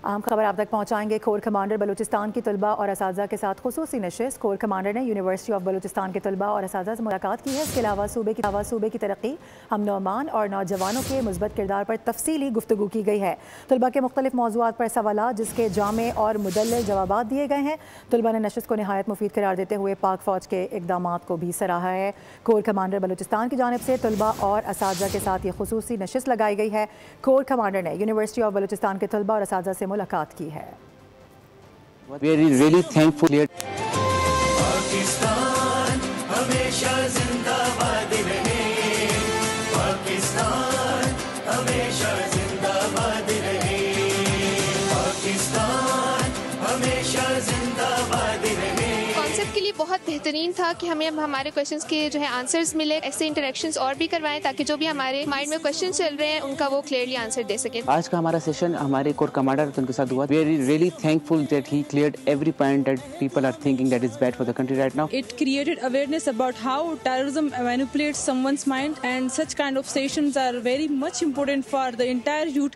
अहम खबर आप तक पहुंचाएंगे। कोर कमांडर बलूचिस्तान की तलबा और असातिज़ा के साथ खुसूसी नशिस्त। कोर कमांडर ने यूनिवर्सिटी ऑफ बलूचिस्तान के तलबा और असातिज़ा से मुलाकात की है। इसके अलावा सूबे की तरक्की, अमन और नौजवानों के मुस्बत किरदार पर तफसीली गुफ्तगू की गई है। तलबा के मुख्तलिफ मौज़ूआत पर सवालात जिसके जामे और मुदल्लल जवाबात दिए गए हैं। तलबा ने नशिस्त को नहायत मुफीद करार देते हुए पाक फ़ौज के इक़दामात को भी सराहा है। कोर कमांडर बलूचिस्तान की जानिब से तलबा और असातिज़ा के साथ ये खुसूसी नशिस्त लगाई गई है। कोर कमांडर ने यूनिवर्सिटी ऑफ बलूचिस्तान के तलबा और असातिज़ा से मुलाकात की है। We are really thankful. Pakistan हमेशा जिंदाबाद रहे, पाकिस्तान हमेशा जिंदाबाद रहे, पाकिस्तान हमेशा जिंदाबाद रहे। कॉन्सेप्ट के लिए बहुत बेहतरीन था कि हमें हमारे क्वेश्चंस के जो है आंसर्स मिले। ऐसे इंटरेक्शंस और भी करवाएं ताकि जो भी हमारे माइंड में क्वेश्चन चल रहे हैं उनका वो क्लियरली आंसर दे सके। आज का हमारा सेशन हमारे कोर कमांडर उनके साथ हुआ। We are really thankful that he cleared every point that people are thinking that is bad for the country right now. It created awareness about how terrorism manipulates someone's mind, and such kind of sessions are very much important for the entire youth